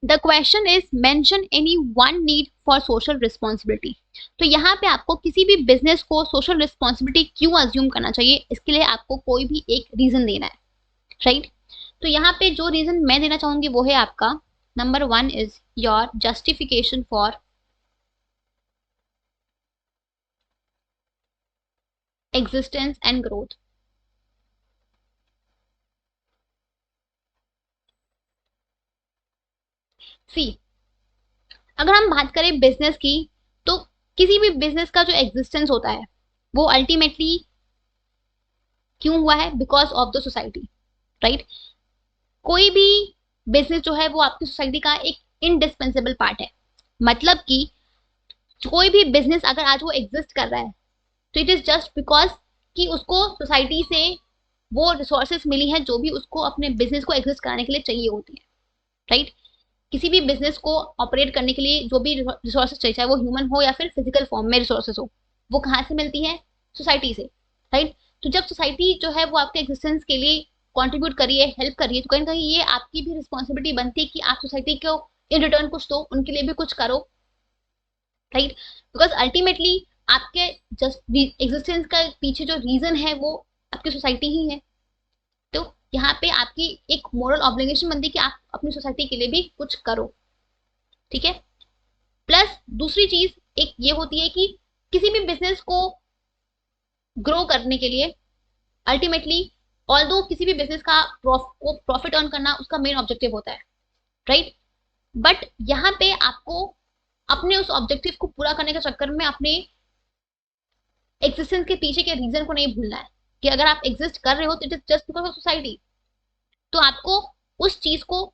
The question is mention any one need for social responsibility. तो यहाँ पे आपको किसी भी बिजनेस को सोशल रिस्पॉन्सिबिलिटी क्यों अज्यूम करना चाहिए, इसके लिए आपको कोई भी एक रीजन देना है, राइट। तो यहाँ पे जो रीजन मैं देना चाहूंगी वो है आपका number 1 is your justification for existence and growth. See, अगर हम बात करें बिजनेस की, तो किसी भी बिजनेस का जो एग्जिस्टेंस होता है वो अल्टीमेटली क्यों हुआ है, because of the society, right. कोई भी बिजनेस जो है वो आपकी सोसाइटी का एक इनडिस्पेंसेबल पार्ट है। मतलब कि कोई भी बिजनेस अगर आज वो एग्जिस्ट कर रहा है तो इट इज जस्ट बिकॉज कि उसको सोसाइटी से वो रिसोर्सेस मिली हैं जो भी उसको अपने बिजनेस को एग्जिस्ट कराने के लिए चाहिए होती है, राइट। किसी भी बिजनेस को ऑपरेट करने के लिए जो भी रिसोर्सेज चाहिए, चाहे वो ह्यूमन हो या फिर फिजिकल फॉर्म में रिसोर्सेज हो, वो कहाँ से मिलती है, सोसाइटी से, राइट। तो जब सोसाइटी जो है वो आपके एग्जिस्टेंस के लिए कंट्रीब्यूट कर रही है, हेल्प कर रही है, तो कहीं ना कहीं ये आपकी भी रिस्पॉन्सिबिलिटी बनती है कि आप सोसाइटी को इन रिटर्न कुछ दो, उनके लिए भी कुछ करो, राइट। बिकॉज अल्टीमेटली आपके जस्ट एग्जिस्टेंस का पीछे जो रीजन है वो आपकी सोसाइटी ही है। तो यहाँ पे आपकी एक मोरल ऑब्लिगेशन बनती है कि आप अपनी सोसाइटी के लिए भी कुछ करो, ठीक है। प्लस दूसरी चीज एक ये होती है कि किसी भी बिजनेस को ग्रो करने के लिए अल्टीमेटली, ऑल्दो किसी भी बिजनेस का प्रॉफिट अर्न करना उसका मेन ऑब्जेक्टिव होता है, राइट। बट यहाँ पे आपको अपने उस ऑब्जेक्टिव को पूरा करने के चक्कर में अपने एग्जिस्टेंस के पीछे के रीजन को नहीं भूलना है, कि अगर आप एग्जिस्ट कर रहे हो तो it is just because of society. तो आपको उस चीज को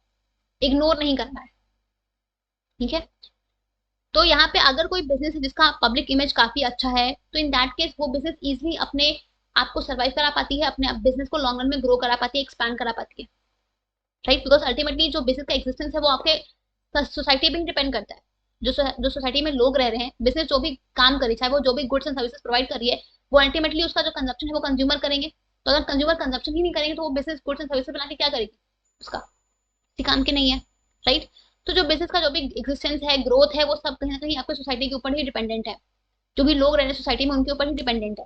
इग्नोर नहीं करना है, ठीक है। तो यहाँ पे अगर कोई बिजनेस है जिसका पब्लिक इमेज काफी अच्छा है, तो इन दैट केस वो बिजनेस इजिली अपने आप को सर्वाइव करा पाती है, अपने बिजनेस को लॉन्ग रन में ग्रो करा पाती है, एक्सपैंड करा पाती है, राइट। बिकॉज अल्टीमेटली जो बिजनेस का एक्सिस्टेंस है वो आपके सोसाइटी पे ही डिपेंड करता है। जो सोसाइटी में लोग रह रहे हैं, बिजनेस जो भी काम करे, चाहे वो जो भी गुड्स एंड सर्विसेज प्रोवाइड कर रही है, वो अल्टीमेटली उसका जो कंजप्शन है वो कंज्यूमर करेंगे। तो अगर कंज्यूमर कंजप्शन ही नहीं करेंगे तो वो बिजनेस गुड्स एंड सर्विसेज बना के क्या करेगी, उसका किसी काम के नहीं है, राइट। तो जो बिजनेस का जो भी एग्जिस्टेंस है, ग्रोथ है, वो सब कहीं ना कहीं आपके सोसाइटी के ऊपर ही डिपेंडेंट है। जो भी लोग रह रहे हैं सोसाइटी में उनके ऊपर ही डिपेंडेंट है।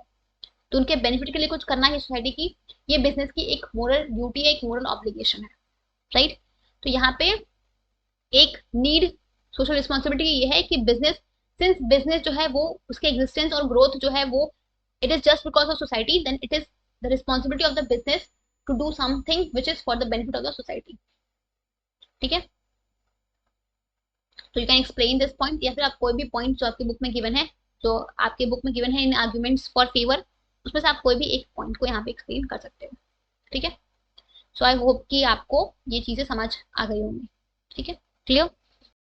तो उनके बेनिफिट के लिए कुछ करना है सोसाइटी की, ये बिजनेस की एक मोरल ड्यूटी है, एक मोरल ऑब्लिगेशन है, राइट। तो यहाँ पे एक नीड सोशल रिस्पॉन्सिबिलिटी ये है कि बिजनेस, सिंस बिजनेस जो है वो उसके एग्जिस्टेंस और ग्रोथ जो है वो it is just because of society, then it is the responsibility of the business to do something which is for the benefit of the society, ठीक है। तो you can explain this point, या फिर आप कोई भी पॉइंट जो आपकी बुक में गिवन है, जो आपके बुक में गिवन है इन आर्ग्यूमेंट्स फॉर फेवर, उसमें से आप कोई भी एक पॉइंट को यहाँ पे एक्सप्लेन कर सकते हो, ठीक है। सो आई होप कि आपको ये चीजें समझ आ गई होंगी, ठीक है, क्लियर।